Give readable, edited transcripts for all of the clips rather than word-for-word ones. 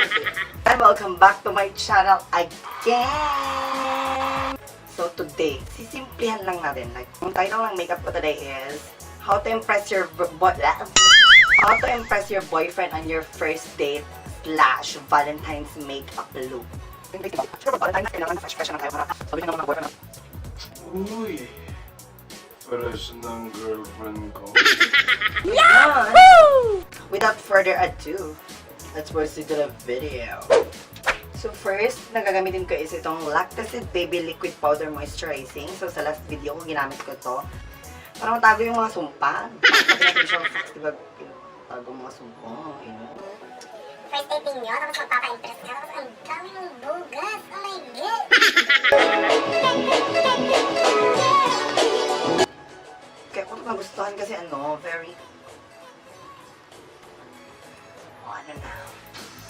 And welcome back to my channel again! So today, sisimplihan lang natin. Like, ang title ng makeup ko today is How to impress your boyfriend on your first date / Valentines makeup look. Valentines, kailangan fresh na tayo. Sabi ng mga boyfriend na, uy, fresh ng girlfriend ko. Yahoo! Without further ado, let's proceed to the video. So first, nagagamitin ko is itong Lactacid Baby Liquid Powder Moisturizing. So sa last video ko, ginamit ko to para matago yung mga sumpa. Sabi natin siya, diba, tago mga sumpa. First dating nyo, tapos magpapa-impress ka, tapos ang dami ng bugas. Oh my God! Kaya ko nagustuhan kasi very... ano na?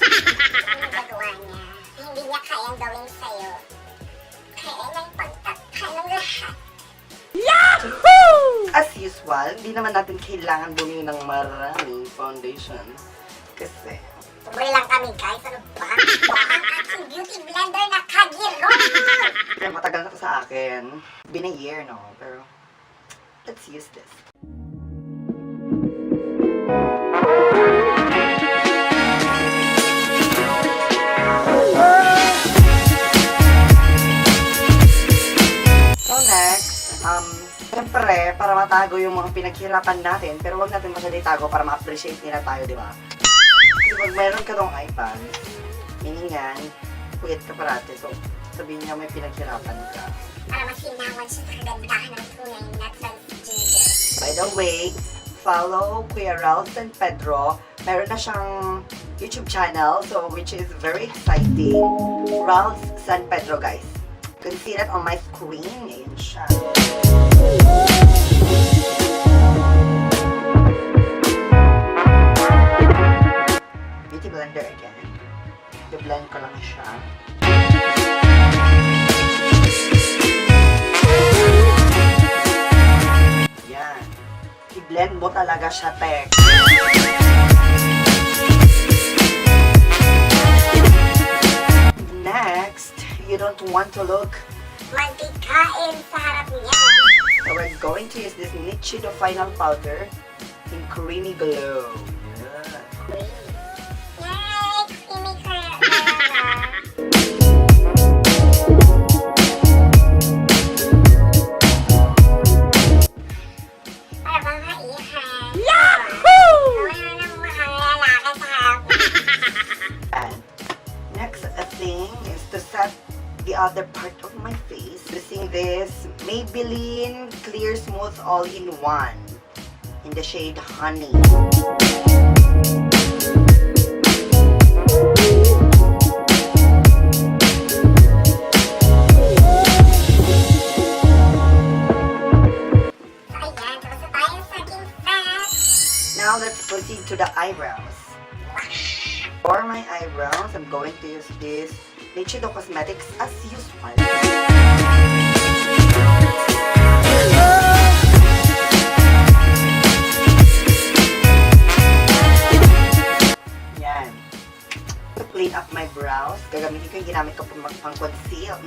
Ang nagagawa niya, hindi niya kayang gawin sa'yo. Kaya nang pagtakha ng lahat. Yahoo! As usual, hindi naman natin kailangan bumili ng maraming foundation. Kasi... Tuloy lang kami guys, ano ba? Ang aking beauty blender na kagiro! Kaya matagal na to sa akin. Been a year, no? Pero, let's use this. So next, siyempre, para matago yung mga pinaghirapan natin, pero wag natin masyadong itago para ma-appreciate nila tayo, di ba? Kasi pag meron ka tong iPad, meaning yan, kulit ka parati. So, sabihin niya may pinaghirapan ka. Para masinawan siya sa kagandahan ng tunay na transgender. By the way, follow Kuya Ralph and Pedro. Meron na siyang YouTube channel, so which is very exciting. Ralph San Pedro, guys. You can see that on my screen. Ayan siya. Beauty blender again. I-blend ko lang siya. Yan. I-blend mo talaga siya, tek. Next, you don't want to look. Magtikain sa harap niya. So we're going to use this Nichido Final Powder in Creamy Glow. Yeah. Yay! Creamy ka. Para bang haihan. Yahoo! Wala nang mga lalaki sa harap. And next thing is to set the other part of my face using this Maybelline Clear Smooth All-in-One in the shade Honey. Ayan, tapos na tayo sa aking fat. Now let's proceed to the eyebrows. For my eyebrows, I'm going to use this Nichido Cosmetics as usual. Yan. To clean up my brows, gagamitin ko yung ginamit ko pang conceal.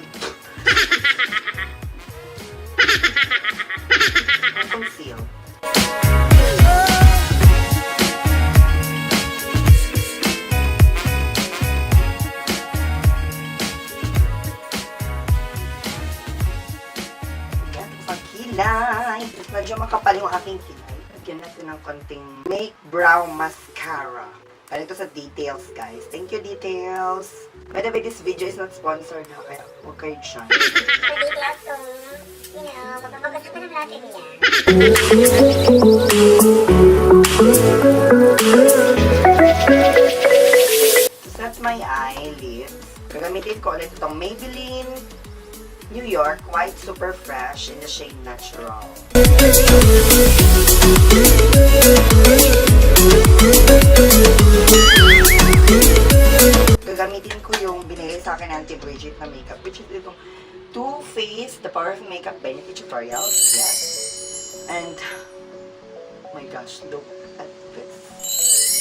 Conceal. Kilay. Medyo makapal yung aking kilay. Lagyan natin ng konting Make Brow Mascara. Ganito sa Details, guys. Thank you, Details. By the way, this video is not sponsored na, kaya huwag kayo dyan. For details kung, mapapag-usapan na natin yan. To set my eyelids, gagamitin ko ulit itong Maybelline New York White Superfresh in the shade Natural. Gagamitin ko yung binili sa akin anti-Bridget na makeup, which is itong Too Faced The Power of Makeup by Nikkie Tutorials. Yes. And, oh my gosh, look at this.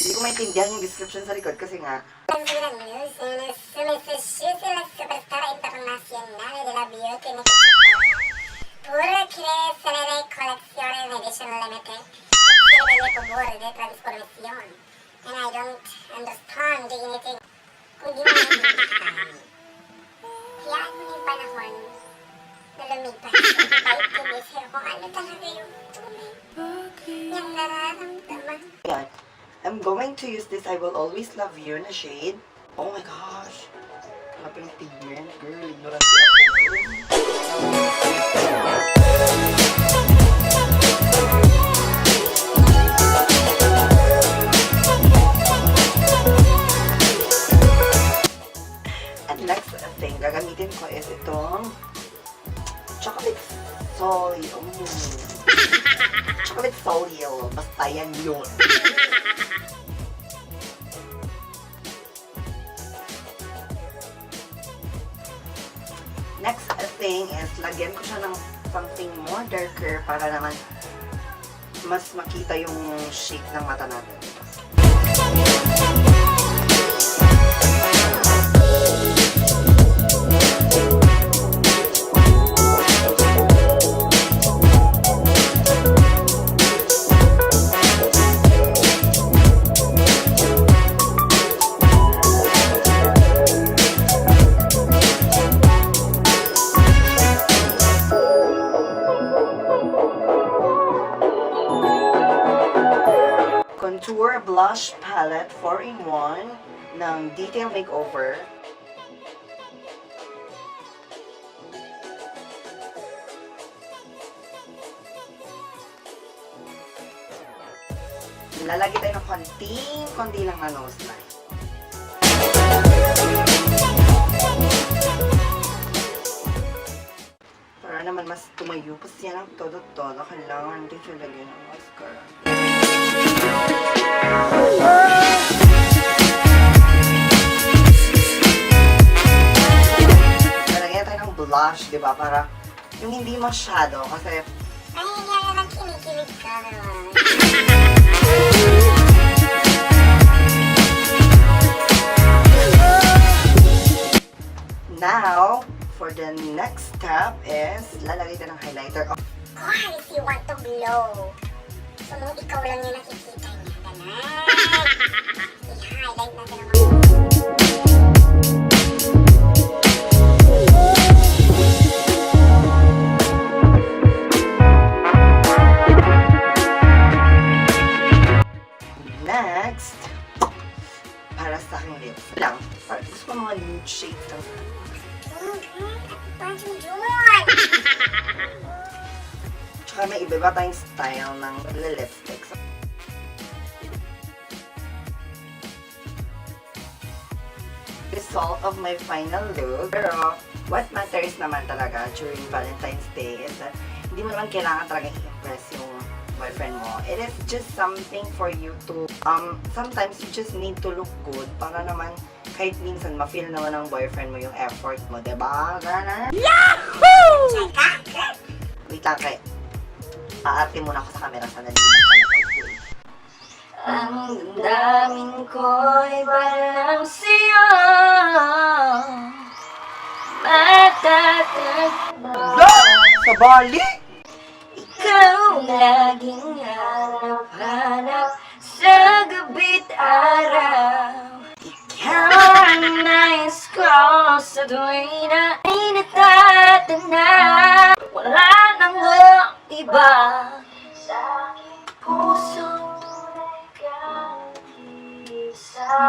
Hindi ko maintindihan yung description sa likod kasi nga, Consideran news en sumisisius de la superstar internacional de la beauty Nikkie Tutorials. Puro crecer de colecciones edition limited. Exhibe de favor de transformación. And I don't understand anything. Kung di mo naintindihan. Hayaan mo yung panahon na lumipas. Kahit kumisir kung ano talaga yung tunay. Yung nararamdaman. Yan. I'm going to use this I Will Always Love You na shade. Oh my gosh. Grabe yung pigment. Girl, ignorant ako. At next thing, gagamitin ko is itong chocolate solio. Chocolate solio. Basta yan yun. Next thing is, lagyan ko siya ng something more darker para naman mas makita yung shape ng mata natin. Contour Blush Palette 4-in-1 ng Detail Makeover. Lalagay tayo ng konti lang na nose line. Para naman mas tumayo kasi yan ang todo-todo. Kailangan din siya lagyan ng mascara. Lalagyan tayo ng blush, di ba? Para yung hindi masyado kasi Ay, hindi naman kinikilig ka naman. now, for the next step is lalagay tayo ng highlighter. Of course, you want to glow. So, nung ikaw lang yung nakikita niya, ganun. I-highlight natin ang mga... Next, para sa aking lips lang. Gusto ko mga nude shades lang. Tsaka may iba tayong style ng lipstick. Result of my final look. Pero, what matters naman talaga during Valentine's Day is that hindi mo naman kailangan talaga i-impress yung boyfriend mo. It is just something for you to, sometimes you just need to look good para naman kahit minsan ma-feel naman ng boyfriend mo yung effort mo, diba? Gana? Yahoo! Wait lang, kay. Aarte muna ako sa camera sa nalimutan ko. Ang damdamin ko'y balang siya. Matatagba. Sa Bali? Ikaw laging hanap-hanap sa gabi't araw. Ikaw ang nais ko sa tuwing na inatatanaw. Wala nang iba sa aking puso, tunay kang isa.